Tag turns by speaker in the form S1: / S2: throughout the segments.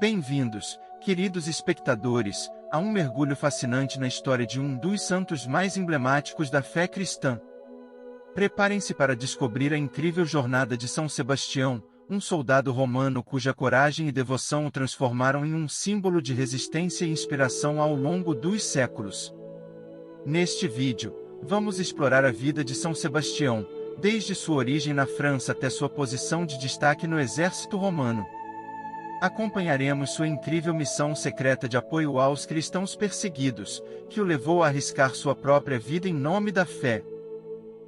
S1: Bem-vindos, queridos espectadores, a um mergulho fascinante na história de um dos santos mais emblemáticos da fé cristã. Preparem-se para descobrir a incrível jornada de São Sebastião, um soldado romano cuja coragem e devoção o transformaram em um símbolo de resistência e inspiração ao longo dos séculos. Neste vídeo, vamos explorar a vida de São Sebastião, desde sua origem na França até sua posição de destaque no exército romano. Acompanharemos sua incrível missão secreta de apoio aos cristãos perseguidos, que o levou a arriscar sua própria vida em nome da fé.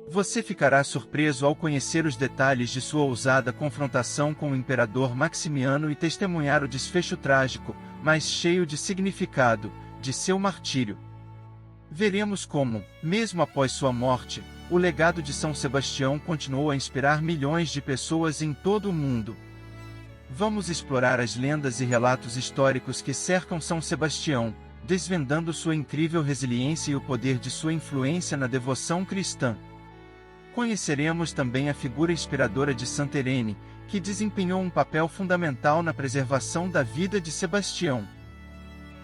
S1: Você ficará surpreso ao conhecer os detalhes de sua ousada confrontação com o imperador Maximiano e testemunhar o desfecho trágico, mas cheio de significado, de seu martírio. Veremos como, mesmo após sua morte, o legado de São Sebastião continuou a inspirar milhões de pessoas em todo o mundo. Vamos explorar as lendas e relatos históricos que cercam São Sebastião, desvendando sua incrível resiliência e o poder de sua influência na devoção cristã. Conheceremos também a figura inspiradora de Santa Irene, que desempenhou um papel fundamental na preservação da vida de Sebastião.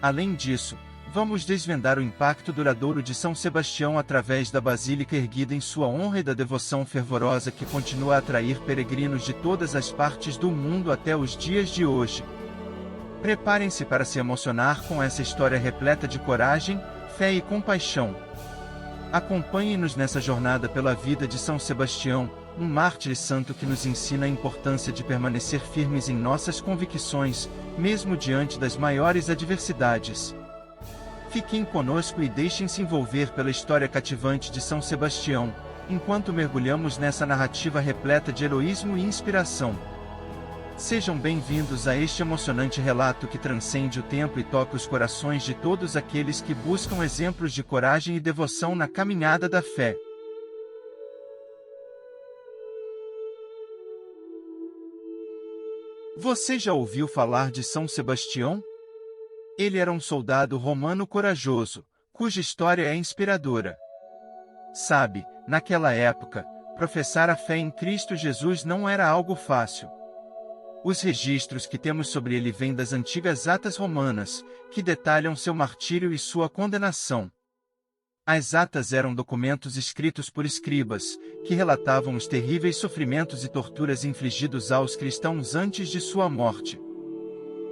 S1: Além disso, vamos desvendar o impacto duradouro de São Sebastião através da basílica erguida em sua honra e da devoção fervorosa que continua a atrair peregrinos de todas as partes do mundo até os dias de hoje. Preparem-se para se emocionar com essa história repleta de coragem, fé e compaixão. Acompanhem-nos nessa jornada pela vida de São Sebastião, um mártir e santo que nos ensina a importância de permanecer firmes em nossas convicções, mesmo diante das maiores adversidades. Fiquem conosco e deixem-se envolver pela história cativante de São Sebastião, enquanto mergulhamos nessa narrativa repleta de heroísmo e inspiração. Sejam bem-vindos a este emocionante relato que transcende o tempo e toca os corações de todos aqueles que buscam exemplos de coragem e devoção na caminhada da fé. Você já ouviu falar de São Sebastião? Ele era um soldado romano corajoso, cuja história é inspiradora. Sabe, naquela época, professar a fé em Cristo Jesus não era algo fácil. Os registros que temos sobre ele vêm das antigas atas romanas, que detalham seu martírio e sua condenação. As atas eram documentos escritos por escribas, que relatavam os terríveis sofrimentos e torturas infligidos aos cristãos antes de sua morte.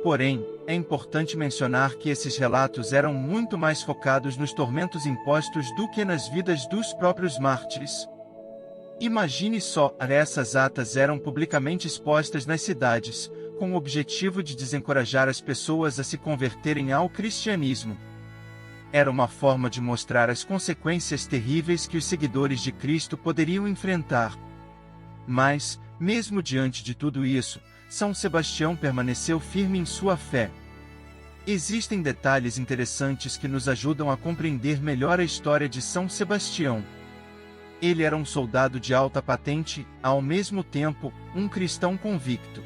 S1: Porém, é importante mencionar que esses relatos eram muito mais focados nos tormentos impostos do que nas vidas dos próprios mártires. Imagine só, essas atas eram publicamente expostas nas cidades, com o objetivo de desencorajar as pessoas a se converterem ao cristianismo. Era uma forma de mostrar as consequências terríveis que os seguidores de Cristo poderiam enfrentar. Mas, mesmo diante de tudo isso, São Sebastião permaneceu firme em sua fé. Existem detalhes interessantes que nos ajudam a compreender melhor a história de São Sebastião. Ele era um soldado de alta patente, ao mesmo tempo, um cristão convicto.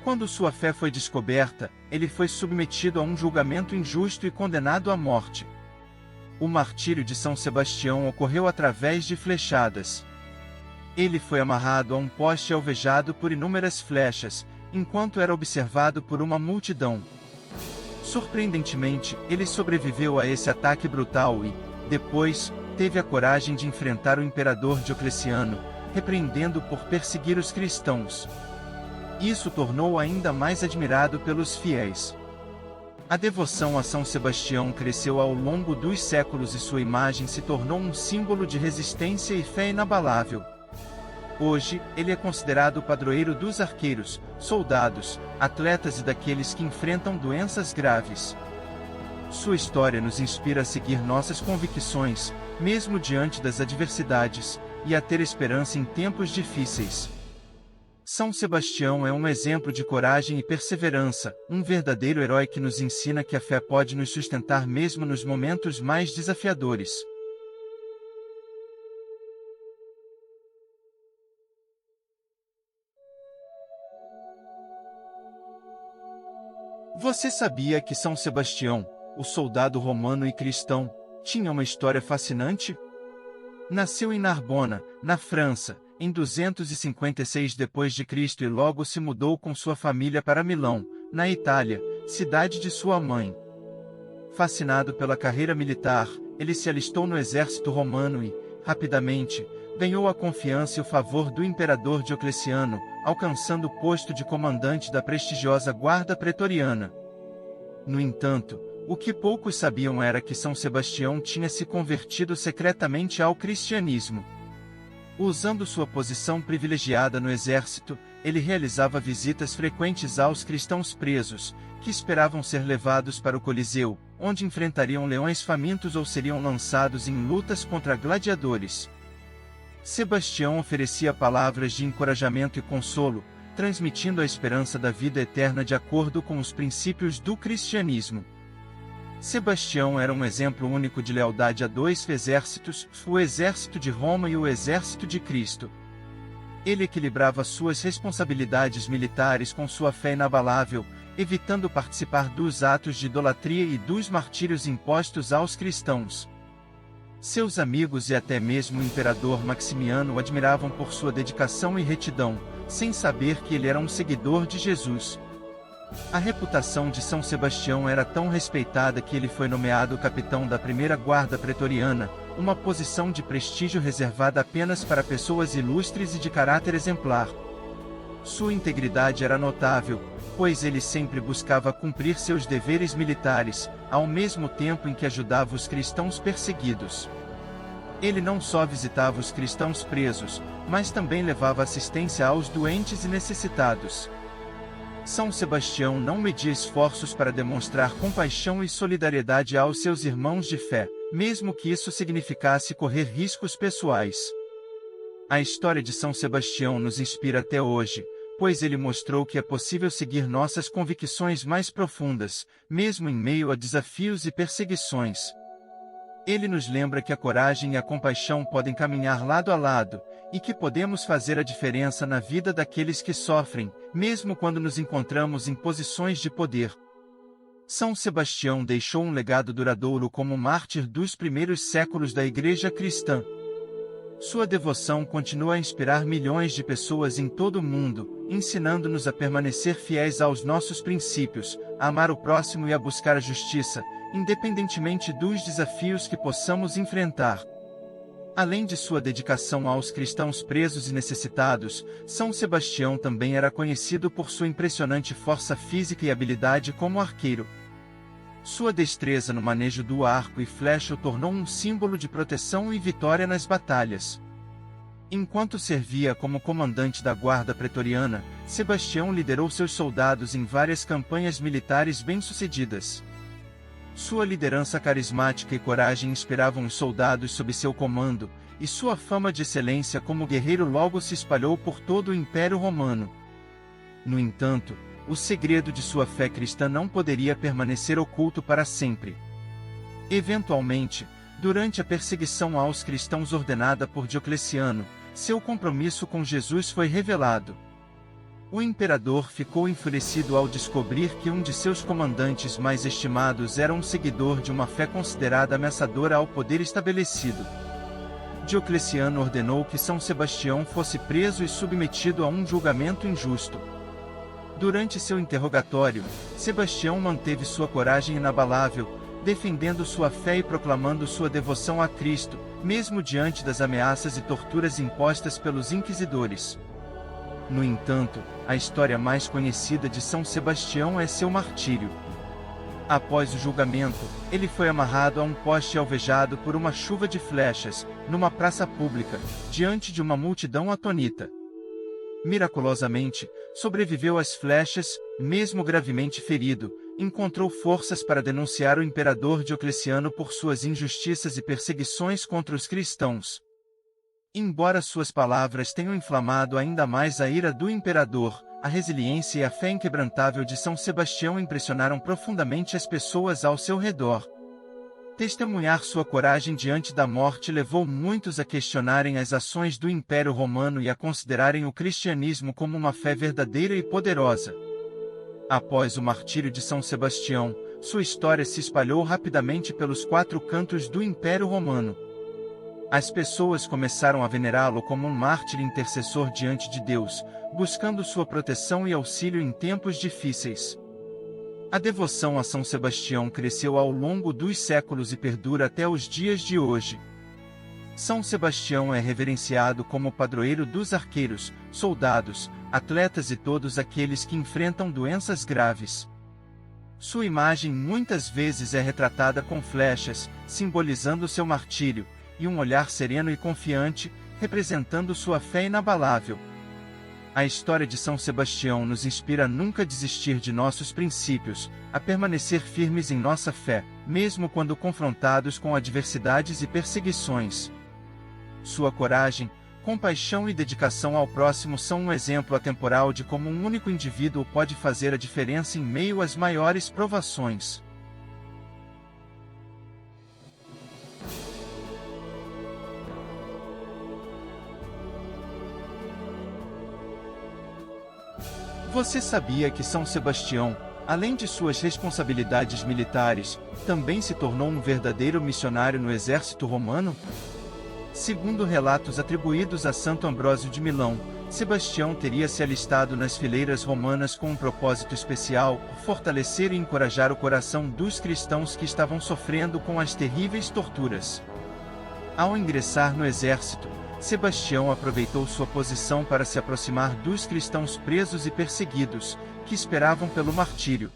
S1: Quando sua fé foi descoberta, ele foi submetido a um julgamento injusto e condenado à morte. O martírio de São Sebastião ocorreu através de flechadas. Ele foi amarrado a um poste alvejado por inúmeras flechas, enquanto era observado por uma multidão. Surpreendentemente, ele sobreviveu a esse ataque brutal e, depois, teve a coragem de enfrentar o imperador Diocleciano, repreendendo-o por perseguir os cristãos. Isso tornou-o ainda mais admirado pelos fiéis. A devoção a São Sebastião cresceu ao longo dos séculos e sua imagem se tornou um símbolo de resistência e fé inabalável. Hoje, ele é considerado o padroeiro dos arqueiros, soldados, atletas e daqueles que enfrentam doenças graves. Sua história nos inspira a seguir nossas convicções, mesmo diante das adversidades, e a ter esperança em tempos difíceis. São Sebastião é um exemplo de coragem e perseverança, um verdadeiro herói que nos ensina que a fé pode nos sustentar mesmo nos momentos mais desafiadores. Você sabia que São Sebastião, o soldado romano e cristão, tinha uma história fascinante? Nasceu em Narbona, na França, em 256 d.C. e logo se mudou com sua família para Milão, na Itália, cidade de sua mãe. Fascinado pela carreira militar, ele se alistou no exército romano e, rapidamente, ganhou a confiança e o favor do imperador Diocleciano, alcançando o posto de comandante da prestigiosa Guarda Pretoriana. No entanto, o que poucos sabiam era que São Sebastião tinha se convertido secretamente ao cristianismo. Usando sua posição privilegiada no exército, ele realizava visitas frequentes aos cristãos presos, que esperavam ser levados para o Coliseu, onde enfrentariam leões famintos ou seriam lançados em lutas contra gladiadores. Sebastião oferecia palavras de encorajamento e consolo, transmitindo a esperança da vida eterna de acordo com os princípios do cristianismo. Sebastião era um exemplo único de lealdade a dois exércitos, o exército de Roma e o exército de Cristo. Ele equilibrava suas responsabilidades militares com sua fé inabalável, evitando participar dos atos de idolatria e dos martírios impostos aos cristãos. Seus amigos e até mesmo o imperador Maximiano o admiravam por sua dedicação e retidão, sem saber que ele era um seguidor de Jesus. A reputação de São Sebastião era tão respeitada que ele foi nomeado capitão da primeira Guarda Pretoriana, uma posição de prestígio reservada apenas para pessoas ilustres e de caráter exemplar. Sua integridade era notável, pois ele sempre buscava cumprir seus deveres militares, ao mesmo tempo em que ajudava os cristãos perseguidos. Ele não só visitava os cristãos presos, mas também levava assistência aos doentes e necessitados. São Sebastião não media esforços para demonstrar compaixão e solidariedade aos seus irmãos de fé, mesmo que isso significasse correr riscos pessoais. A história de São Sebastião nos inspira até hoje, pois ele mostrou que é possível seguir nossas convicções mais profundas, mesmo em meio a desafios e perseguições. Ele nos lembra que a coragem e a compaixão podem caminhar lado a lado, e que podemos fazer a diferença na vida daqueles que sofrem, mesmo quando nos encontramos em posições de poder. São Sebastião deixou um legado duradouro como mártir dos primeiros séculos da Igreja cristã. Sua devoção continua a inspirar milhões de pessoas em todo o mundo, ensinando-nos a permanecer fiéis aos nossos princípios, a amar o próximo e a buscar a justiça, independentemente dos desafios que possamos enfrentar. Além de sua dedicação aos cristãos presos e necessitados, São Sebastião também era conhecido por sua impressionante força física e habilidade como arqueiro. Sua destreza no manejo do arco e flecha o tornou um símbolo de proteção e vitória nas batalhas. Enquanto servia como comandante da Guarda Pretoriana, Sebastião liderou seus soldados em várias campanhas militares bem-sucedidas. Sua liderança carismática e coragem inspiravam os soldados sob seu comando, e sua fama de excelência como guerreiro logo se espalhou por todo o Império Romano. No entanto, o segredo de sua fé cristã não poderia permanecer oculto para sempre. Eventualmente, durante a perseguição aos cristãos ordenada por Diocleciano, seu compromisso com Jesus foi revelado. O imperador ficou enfurecido ao descobrir que um de seus comandantes mais estimados era um seguidor de uma fé considerada ameaçadora ao poder estabelecido. Diocleciano ordenou que São Sebastião fosse preso e submetido a um julgamento injusto. Durante seu interrogatório, Sebastião manteve sua coragem inabalável, defendendo sua fé e proclamando sua devoção a Cristo, mesmo diante das ameaças e torturas impostas pelos inquisidores. No entanto, a história mais conhecida de São Sebastião é seu martírio. Após o julgamento, ele foi amarrado a um poste e alvejado por uma chuva de flechas, numa praça pública, diante de uma multidão atônita. Miraculosamente, sobreviveu às flechas, mesmo gravemente ferido, encontrou forças para denunciar o imperador Diocleciano por suas injustiças e perseguições contra os cristãos. Embora suas palavras tenham inflamado ainda mais a ira do imperador, a resiliência e a fé inquebrantável de São Sebastião impressionaram profundamente as pessoas ao seu redor. Testemunhar sua coragem diante da morte levou muitos a questionarem as ações do Império Romano e a considerarem o cristianismo como uma fé verdadeira e poderosa. Após o martírio de São Sebastião, sua história se espalhou rapidamente pelos quatro cantos do Império Romano. As pessoas começaram a venerá-lo como um mártir intercessor diante de Deus, buscando sua proteção e auxílio em tempos difíceis. A devoção a São Sebastião cresceu ao longo dos séculos e perdura até os dias de hoje. São Sebastião é reverenciado como padroeiro dos arqueiros, soldados, atletas e todos aqueles que enfrentam doenças graves. Sua imagem muitas vezes é retratada com flechas, simbolizando seu martírio, e um olhar sereno e confiante, representando sua fé inabalável. A história de São Sebastião nos inspira a nunca desistir de nossos princípios, a permanecer firmes em nossa fé, mesmo quando confrontados com adversidades e perseguições. Sua coragem, compaixão e dedicação ao próximo são um exemplo atemporal de como um único indivíduo pode fazer a diferença em meio às maiores provações. Você sabia que São Sebastião, além de suas responsabilidades militares, também se tornou um verdadeiro missionário no exército romano? Segundo relatos atribuídos a Santo Ambrósio de Milão, Sebastião teria se alistado nas fileiras romanas com um propósito especial: fortalecer e encorajar o coração dos cristãos que estavam sofrendo com as terríveis torturas. Ao ingressar no exército, Sebastião aproveitou sua posição para se aproximar dos cristãos presos e perseguidos, que esperavam pelo martírio.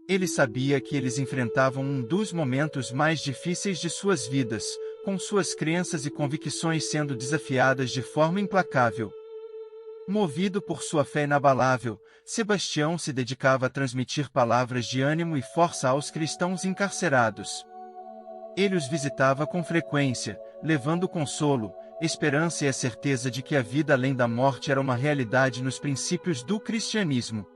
S1: Ele sabia que eles enfrentavam um dos momentos mais difíceis de suas vidas, com suas crenças e convicções sendo desafiadas de forma implacável. Movido por sua fé inabalável, Sebastião se dedicava a transmitir palavras de ânimo e força aos cristãos encarcerados. Ele os visitava com frequência, levando consolo, esperança e a certeza de que a vida além da morte era uma realidade nos princípios do cristianismo.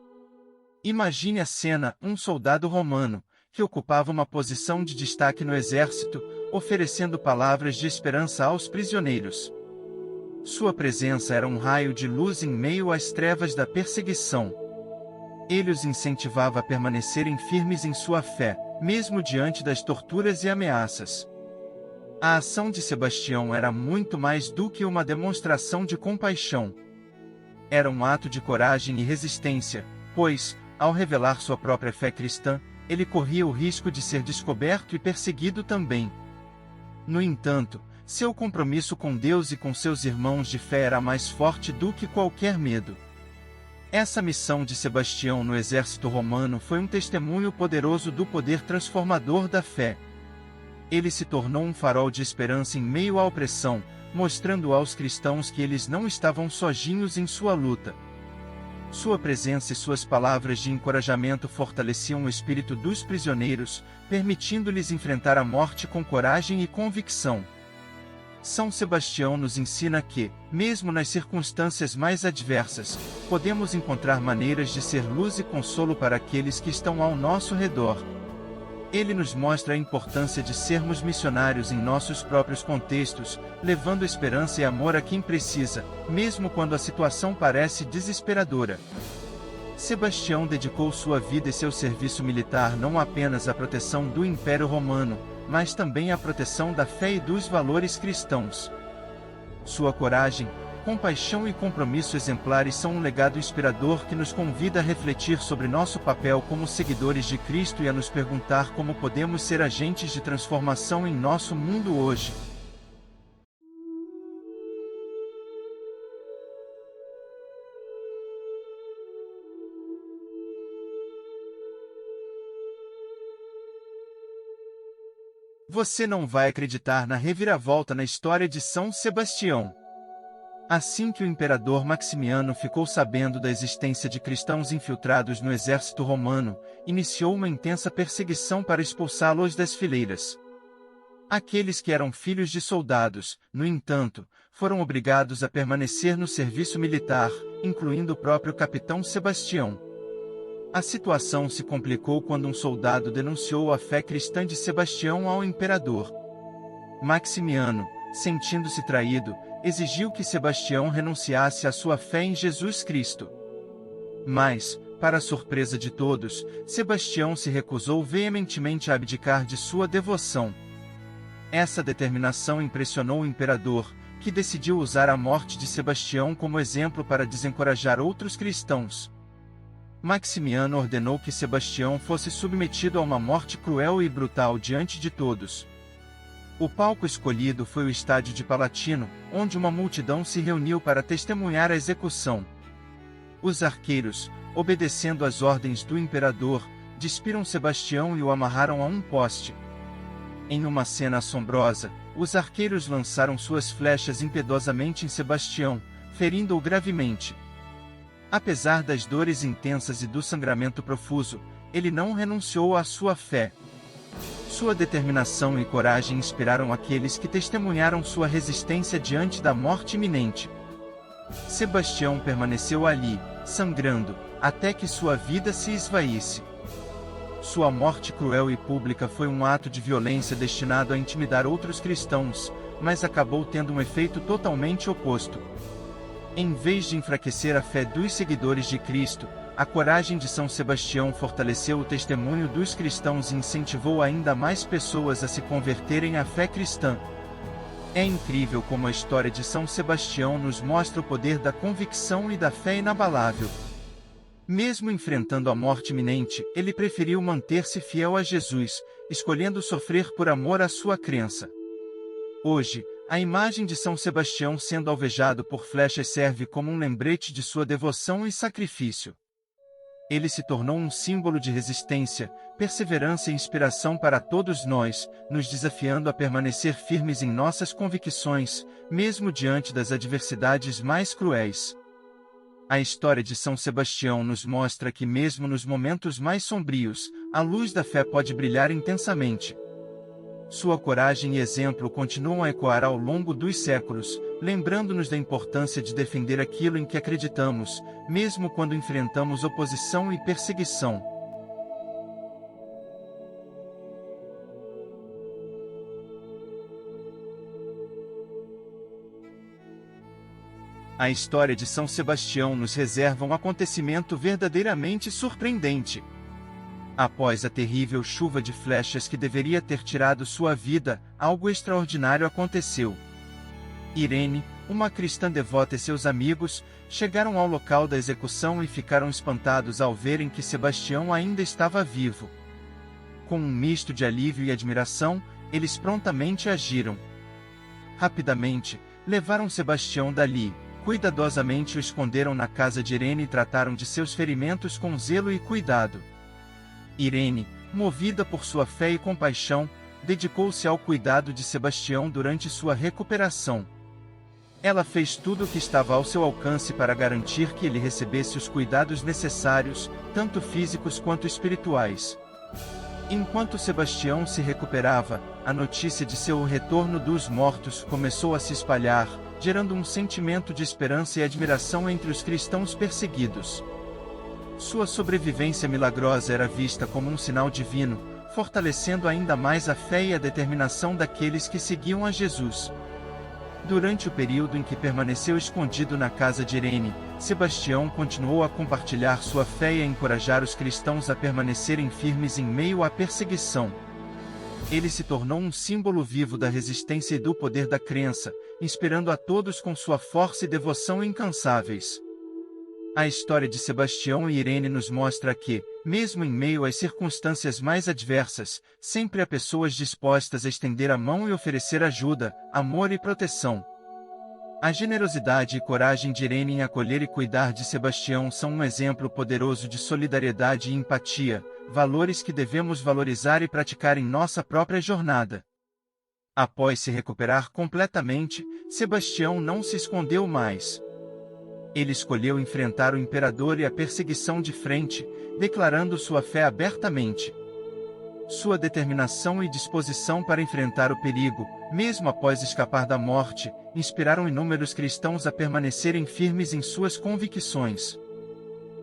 S1: Imagine a cena: um soldado romano, que ocupava uma posição de destaque no exército, oferecendo palavras de esperança aos prisioneiros. Sua presença era um raio de luz em meio às trevas da perseguição. Ele os incentivava a permanecerem firmes em sua fé, mesmo diante das torturas e ameaças. A ação de Sebastião era muito mais do que uma demonstração de compaixão. Era um ato de coragem e resistência, pois, ao revelar sua própria fé cristã, ele corria o risco de ser descoberto e perseguido também. No entanto, seu compromisso com Deus e com seus irmãos de fé era mais forte do que qualquer medo. Essa missão de Sebastião no exército romano foi um testemunho poderoso do poder transformador da fé. Ele se tornou um farol de esperança em meio à opressão, mostrando aos cristãos que eles não estavam sozinhos em sua luta. Sua presença e suas palavras de encorajamento fortaleciam o espírito dos prisioneiros, permitindo-lhes enfrentar a morte com coragem e convicção. São Sebastião nos ensina que, mesmo nas circunstâncias mais adversas, podemos encontrar maneiras de ser luz e consolo para aqueles que estão ao nosso redor. Ele nos mostra a importância de sermos missionários em nossos próprios contextos, levando esperança e amor a quem precisa, mesmo quando a situação parece desesperadora. Sebastião dedicou sua vida e seu serviço militar não apenas à proteção do Império Romano, mas também à proteção da fé e dos valores cristãos. Sua coragem, compaixão e compromisso exemplares são um legado inspirador que nos convida a refletir sobre nosso papel como seguidores de Cristo e a nos perguntar como podemos ser agentes de transformação em nosso mundo hoje. Você não vai acreditar na reviravolta na história de São Sebastião. Assim que o imperador Maximiano ficou sabendo da existência de cristãos infiltrados no exército romano, iniciou uma intensa perseguição para expulsá-los das fileiras. Aqueles que eram filhos de soldados, no entanto, foram obrigados a permanecer no serviço militar, incluindo o próprio capitão Sebastião. A situação se complicou quando um soldado denunciou a fé cristã de Sebastião ao imperador. Maximiano, sentindo-se traído, exigiu que Sebastião renunciasse à sua fé em Jesus Cristo. Mas, para a surpresa de todos, Sebastião se recusou veementemente a abdicar de sua devoção. Essa determinação impressionou o imperador, que decidiu usar a morte de Sebastião como exemplo para desencorajar outros cristãos. Maximiano ordenou que Sebastião fosse submetido a uma morte cruel e brutal diante de todos. O palco escolhido foi o estádio de Palatino, onde uma multidão se reuniu para testemunhar a execução. Os arqueiros, obedecendo às ordens do imperador, despiram Sebastião e o amarraram a um poste. Em uma cena assombrosa, os arqueiros lançaram suas flechas impiedosamente em Sebastião, ferindo-o gravemente. Apesar das dores intensas e do sangramento profuso, ele não renunciou à sua fé. Sua determinação e coragem inspiraram aqueles que testemunharam sua resistência diante da morte iminente. Sebastião permaneceu ali, sangrando, até que sua vida se esvaísse. Sua morte cruel e pública foi um ato de violência destinado a intimidar outros cristãos, mas acabou tendo um efeito totalmente oposto. Em vez de enfraquecer a fé dos seguidores de Cristo, a coragem de São Sebastião fortaleceu o testemunho dos cristãos e incentivou ainda mais pessoas a se converterem à fé cristã. É incrível como a história de São Sebastião nos mostra o poder da convicção e da fé inabalável. Mesmo enfrentando a morte iminente, ele preferiu manter-se fiel a Jesus, escolhendo sofrer por amor à sua crença. Hoje, a imagem de São Sebastião sendo alvejado por flechas serve como um lembrete de sua devoção e sacrifício. Ele se tornou um símbolo de resistência, perseverança e inspiração para todos nós, nos desafiando a permanecer firmes em nossas convicções, mesmo diante das adversidades mais cruéis. A história de São Sebastião nos mostra que mesmo nos momentos mais sombrios, a luz da fé pode brilhar intensamente. Sua coragem e exemplo continuam a ecoar ao longo dos séculos, lembrando-nos da importância de defender aquilo em que acreditamos, mesmo quando enfrentamos oposição e perseguição. A história de São Sebastião nos reserva um acontecimento verdadeiramente surpreendente. Após a terrível chuva de flechas que deveria ter tirado sua vida, algo extraordinário aconteceu. Irene, uma cristã devota e seus amigos, chegaram ao local da execução e ficaram espantados ao verem que Sebastião ainda estava vivo. Com um misto de alívio e admiração, eles prontamente agiram. Rapidamente, levaram Sebastião dali, cuidadosamente o esconderam na casa de Irene e trataram de seus ferimentos com zelo e cuidado. Irene, movida por sua fé e compaixão, dedicou-se ao cuidado de Sebastião durante sua recuperação. Ela fez tudo o que estava ao seu alcance para garantir que ele recebesse os cuidados necessários, tanto físicos quanto espirituais. Enquanto Sebastião se recuperava, a notícia de seu retorno dos mortos começou a se espalhar, gerando um sentimento de esperança e admiração entre os cristãos perseguidos. Sua sobrevivência milagrosa era vista como um sinal divino, fortalecendo ainda mais a fé e a determinação daqueles que seguiam a Jesus. Durante o período em que permaneceu escondido na casa de Irene, Sebastião continuou a compartilhar sua fé e a encorajar os cristãos a permanecerem firmes em meio à perseguição. Ele se tornou um símbolo vivo da resistência e do poder da crença, inspirando a todos com sua força e devoção incansáveis. A história de Sebastião e Irene nos mostra que, mesmo em meio às circunstâncias mais adversas, sempre há pessoas dispostas a estender a mão e oferecer ajuda, amor e proteção. A generosidade e coragem de Irene em acolher e cuidar de Sebastião são um exemplo poderoso de solidariedade e empatia, valores que devemos valorizar e praticar em nossa própria jornada. Após se recuperar completamente, Sebastião não se escondeu mais. Ele escolheu enfrentar o imperador e a perseguição de frente, declarando sua fé abertamente. Sua determinação e disposição para enfrentar o perigo, mesmo após escapar da morte, inspiraram inúmeros cristãos a permanecerem firmes em suas convicções.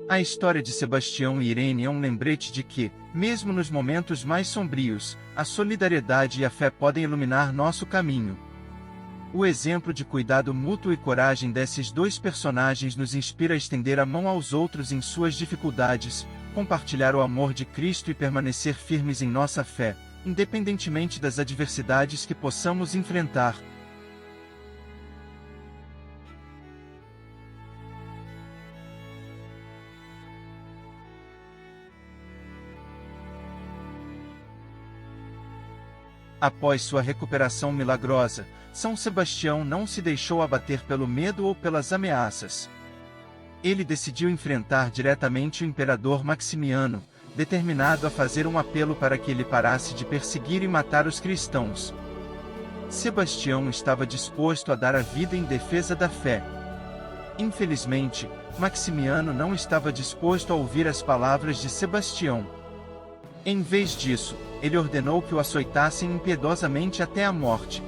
S1: A história de Sebastião e Irene é um lembrete de que, mesmo nos momentos mais sombrios, a solidariedade e a fé podem iluminar nosso caminho. O exemplo de cuidado mútuo e coragem desses dois personagens nos inspira a estender a mão aos outros em suas dificuldades, compartilhar o amor de Cristo e permanecer firmes em nossa fé, independentemente das adversidades que possamos enfrentar. Após sua recuperação milagrosa, São Sebastião não se deixou abater pelo medo ou pelas ameaças. Ele decidiu enfrentar diretamente o imperador Maximiano, determinado a fazer um apelo para que ele parasse de perseguir e matar os cristãos. Sebastião estava disposto a dar a vida em defesa da fé. Infelizmente, Maximiano não estava disposto a ouvir as palavras de Sebastião. Em vez disso, ele ordenou que o açoitassem impiedosamente até a morte.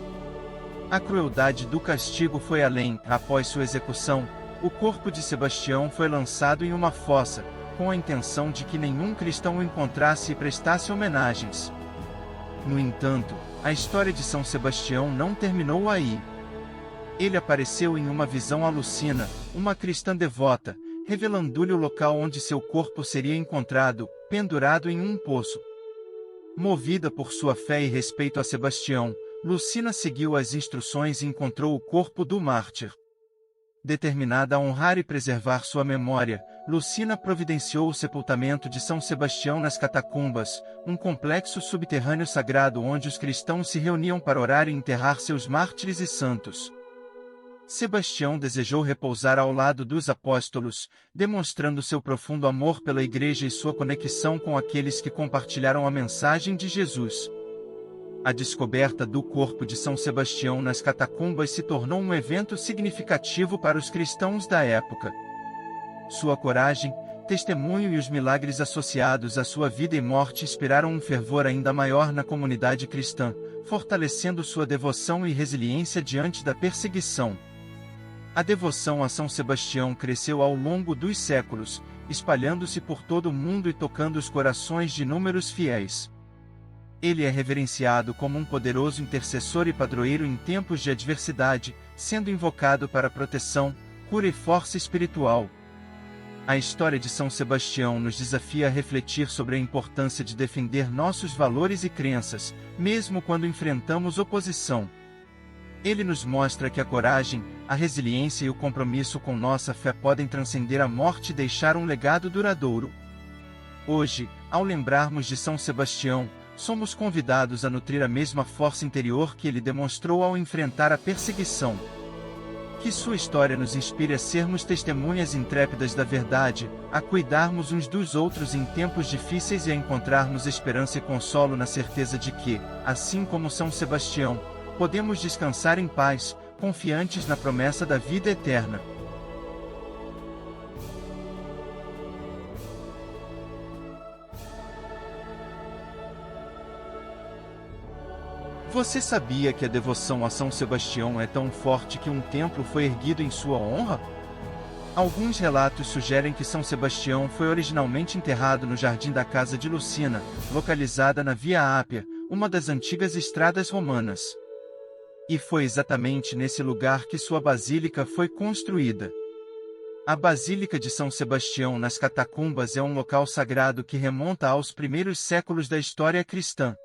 S1: A crueldade do castigo foi além. Após sua execução, o corpo de Sebastião foi lançado em uma fossa, com a intenção de que nenhum cristão o encontrasse e prestasse homenagens. No entanto, a história de São Sebastião não terminou aí. Ele apareceu em uma visão a Lucina, uma cristã devota, revelando-lhe o local onde seu corpo seria encontrado, pendurado em um poço. Movida por sua fé e respeito a Sebastião, Lucina seguiu as instruções e encontrou o corpo do mártir. Determinada a honrar e preservar sua memória, Lucina providenciou o sepultamento de São Sebastião nas catacumbas, um complexo subterrâneo sagrado onde os cristãos se reuniam para orar e enterrar seus mártires e santos. Sebastião desejou repousar ao lado dos apóstolos, demonstrando seu profundo amor pela Igreja e sua conexão com aqueles que compartilharam a mensagem de Jesus. A descoberta do corpo de São Sebastião nas catacumbas se tornou um evento significativo para os cristãos da época. Sua coragem, testemunho e os milagres associados à sua vida e morte inspiraram um fervor ainda maior na comunidade cristã, fortalecendo sua devoção e resiliência diante da perseguição. A devoção a São Sebastião cresceu ao longo dos séculos, espalhando-se por todo o mundo e tocando os corações de inúmeros fiéis. Ele é reverenciado como um poderoso intercessor e padroeiro em tempos de adversidade, sendo invocado para proteção, cura e força espiritual. A história de São Sebastião nos desafia a refletir sobre a importância de defender nossos valores e crenças, mesmo quando enfrentamos oposição. Ele nos mostra que a coragem, a resiliência e o compromisso com nossa fé podem transcender a morte e deixar um legado duradouro. Hoje, ao lembrarmos de São Sebastião, somos convidados a nutrir a mesma força interior que ele demonstrou ao enfrentar a perseguição. Que sua história nos inspire a sermos testemunhas intrépidas da verdade, a cuidarmos uns dos outros em tempos difíceis e a encontrarmos esperança e consolo na certeza de que, assim como São Sebastião, podemos descansar em paz, confiantes na promessa da vida eterna. Você sabia que a devoção a São Sebastião é tão forte que um templo foi erguido em sua honra? Alguns relatos sugerem que São Sebastião foi originalmente enterrado no jardim da casa de Lucina, localizada na Via Ápia, uma das antigas estradas romanas. E foi exatamente nesse lugar que sua basílica foi construída. A Basílica de São Sebastião nas Catacumbas é um local sagrado que remonta aos primeiros séculos da história cristã.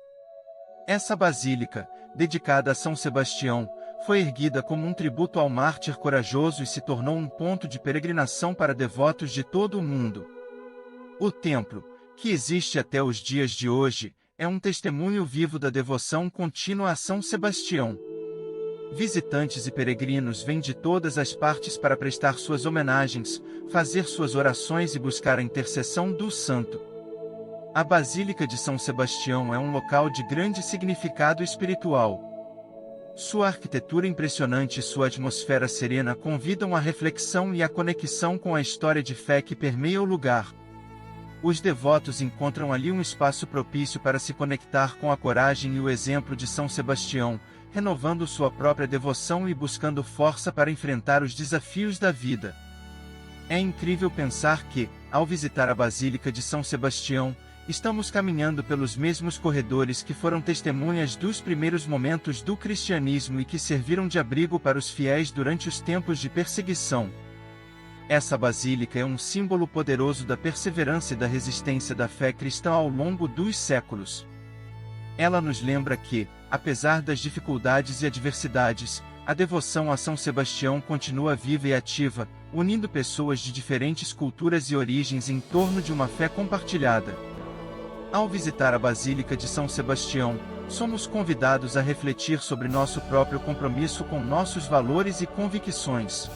S1: Essa basílica, dedicada a São Sebastião, foi erguida como um tributo ao mártir corajoso e se tornou um ponto de peregrinação para devotos de todo o mundo. O templo, que existe até os dias de hoje, é um testemunho vivo da devoção contínua a São Sebastião. Visitantes e peregrinos vêm de todas as partes para prestar suas homenagens, fazer suas orações e buscar a intercessão do santo. A Basílica de São Sebastião é um local de grande significado espiritual. Sua arquitetura impressionante e sua atmosfera serena convidam à reflexão e à conexão com a história de fé que permeia o lugar. Os devotos encontram ali um espaço propício para se conectar com a coragem e o exemplo de São Sebastião, renovando sua própria devoção e buscando força para enfrentar os desafios da vida. É incrível pensar que, ao visitar a Basílica de São Sebastião, estamos caminhando pelos mesmos corredores que foram testemunhas dos primeiros momentos do cristianismo e que serviram de abrigo para os fiéis durante os tempos de perseguição. Essa basílica é um símbolo poderoso da perseverança e da resistência da fé cristã ao longo dos séculos. Ela nos lembra que, apesar das dificuldades e adversidades, a devoção a São Sebastião continua viva e ativa, unindo pessoas de diferentes culturas e origens em torno de uma fé compartilhada. Ao visitar a Basílica de São Sebastião, somos convidados a refletir sobre nosso próprio compromisso com nossos valores e convicções.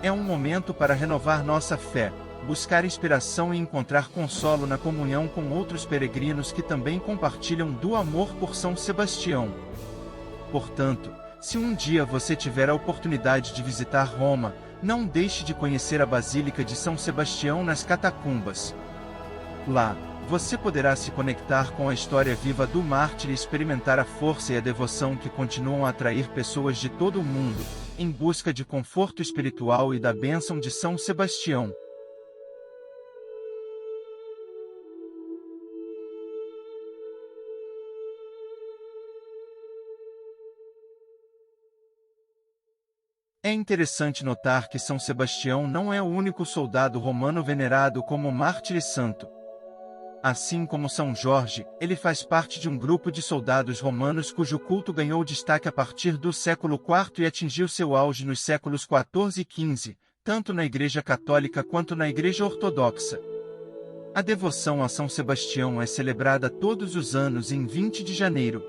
S1: É um momento para renovar nossa fé, buscar inspiração e encontrar consolo na comunhão com outros peregrinos que também compartilham do amor por São Sebastião. Portanto, se um dia você tiver a oportunidade de visitar Roma, não deixe de conhecer a Basílica de São Sebastião nas Catacumbas. Lá, você poderá se conectar com a história viva do mártir e experimentar a força e a devoção que continuam a atrair pessoas de todo o mundo, em busca de conforto espiritual e da bênção de São Sebastião. É interessante notar que São Sebastião não é o único soldado romano venerado como mártir e santo. Assim como São Jorge, ele faz parte de um grupo de soldados romanos cujo culto ganhou destaque a partir do século IV e atingiu seu auge nos séculos XIV e XV, tanto na Igreja Católica quanto na Igreja Ortodoxa. A devoção a São Sebastião é celebrada todos os anos em 20 de janeiro.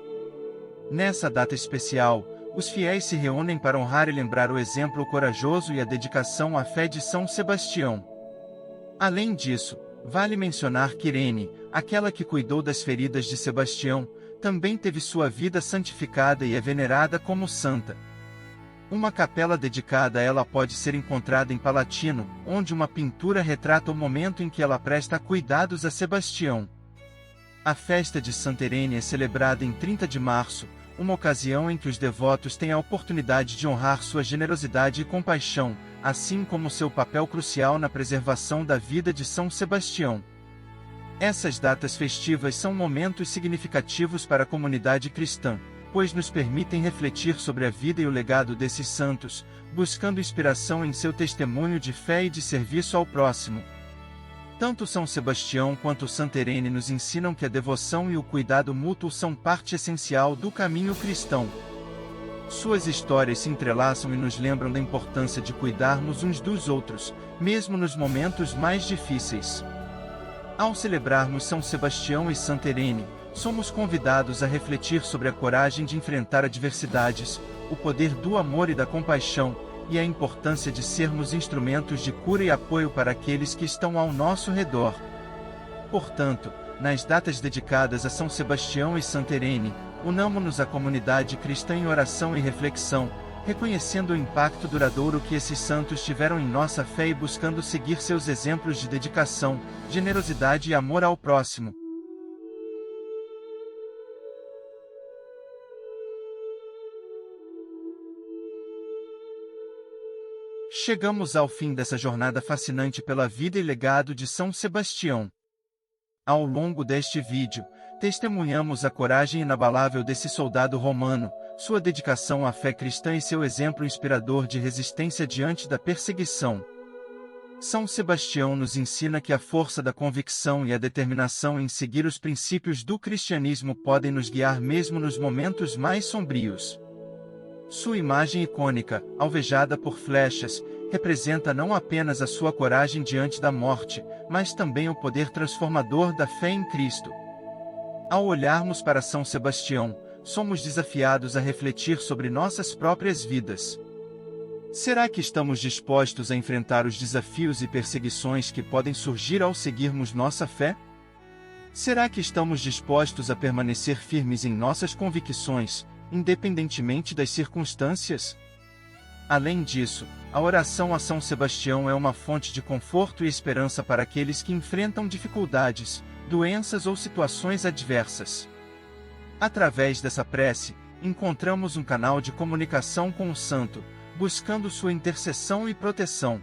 S1: Nessa data especial, os fiéis se reúnem para honrar e lembrar o exemplo corajoso e a dedicação à fé de São Sebastião. Além disso, vale mencionar que Irene, aquela que cuidou das feridas de Sebastião, também teve sua vida santificada e é venerada como santa. Uma capela dedicada a ela pode ser encontrada em Palatino, onde uma pintura retrata o momento em que ela presta cuidados a Sebastião. A festa de Santa Irene é celebrada em 30 de março, uma ocasião em que os devotos têm a oportunidade de honrar sua generosidade e compaixão, assim como seu papel crucial na preservação da vida de São Sebastião. Essas datas festivas são momentos significativos para a comunidade cristã, pois nos permitem refletir sobre a vida e o legado desses santos, buscando inspiração em seu testemunho de fé e de serviço ao próximo. Tanto São Sebastião quanto Santa Irene nos ensinam que a devoção e o cuidado mútuo são parte essencial do caminho cristão. Suas histórias se entrelaçam e nos lembram da importância de cuidarmos uns dos outros, mesmo nos momentos mais difíceis. Ao celebrarmos São Sebastião e Santa Irene, somos convidados a refletir sobre a coragem de enfrentar adversidades, o poder do amor e da compaixão, e a importância de sermos instrumentos de cura e apoio para aqueles que estão ao nosso redor. Portanto, nas datas dedicadas a São Sebastião e Santa Irene, unamo-nos à comunidade cristã em oração e reflexão, reconhecendo o impacto duradouro que esses santos tiveram em nossa fé e buscando seguir seus exemplos de dedicação, generosidade e amor ao próximo. Chegamos ao fim dessa jornada fascinante pela vida e legado de São Sebastião. Ao longo deste vídeo, testemunhamos a coragem inabalável desse soldado romano, sua dedicação à fé cristã e seu exemplo inspirador de resistência diante da perseguição. São Sebastião nos ensina que a força da convicção e a determinação em seguir os princípios do cristianismo podem nos guiar mesmo nos momentos mais sombrios. Sua imagem icônica, alvejada por flechas, representa não apenas a sua coragem diante da morte, mas também o poder transformador da fé em Cristo. Ao olharmos para São Sebastião, somos desafiados a refletir sobre nossas próprias vidas. Será que estamos dispostos a enfrentar os desafios e perseguições que podem surgir ao seguirmos nossa fé? Será que estamos dispostos a permanecer firmes em nossas convicções, independentemente das circunstâncias? Além disso, a oração a São Sebastião é uma fonte de conforto e esperança para aqueles que enfrentam dificuldades, doenças ou situações adversas. Através dessa prece, encontramos um canal de comunicação com o santo, buscando sua intercessão e proteção.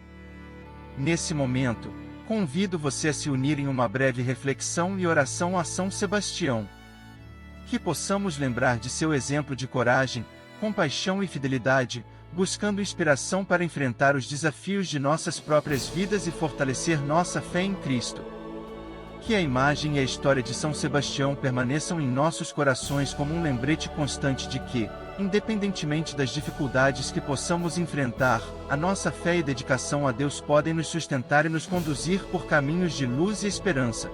S1: Nesse momento, convido você a se unir em uma breve reflexão e oração a São Sebastião. Que possamos lembrar de seu exemplo de coragem, compaixão e fidelidade, buscando inspiração para enfrentar os desafios de nossas próprias vidas e fortalecer nossa fé em Cristo. Que a imagem e a história de São Sebastião permaneçam em nossos corações como um lembrete constante de que, independentemente das dificuldades que possamos enfrentar, a nossa fé e dedicação a Deus podem nos sustentar e nos conduzir por caminhos de luz e esperança.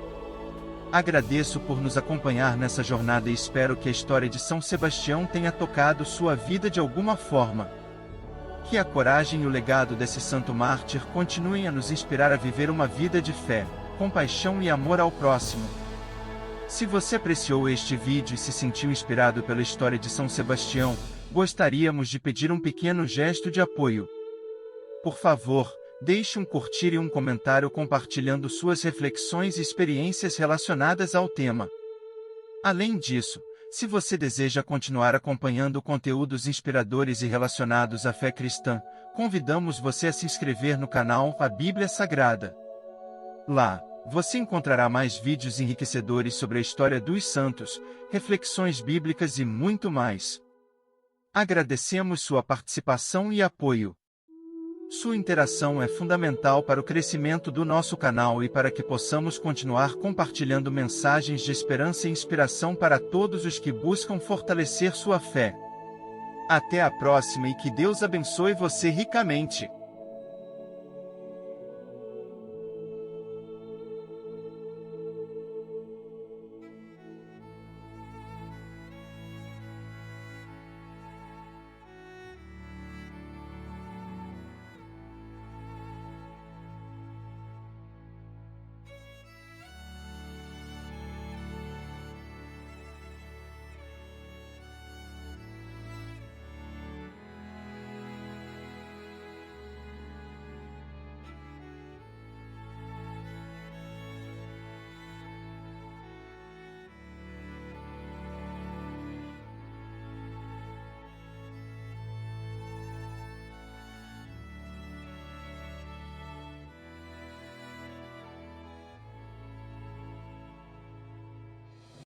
S1: Agradeço por nos acompanhar nessa jornada e espero que a história de São Sebastião tenha tocado sua vida de alguma forma. Que a coragem e o legado desse santo mártir continuem a nos inspirar a viver uma vida de fé, compaixão e amor ao próximo. Se você apreciou este vídeo e se sentiu inspirado pela história de São Sebastião, gostaríamos de pedir um pequeno gesto de apoio. Por favor, deixe um curtir e um comentário compartilhando suas reflexões e experiências relacionadas ao tema. Além disso, se você deseja continuar acompanhando conteúdos inspiradores e relacionados à fé cristã, convidamos você a se inscrever no canal A Bíblia Sagrada. Lá, você encontrará mais vídeos enriquecedores sobre a história dos santos, reflexões bíblicas e muito mais. Agradecemos sua participação e apoio. Sua interação é fundamental para o crescimento do nosso canal e para que possamos continuar compartilhando mensagens de esperança e inspiração para todos os que buscam fortalecer sua fé. Até a próxima e que Deus abençoe você ricamente.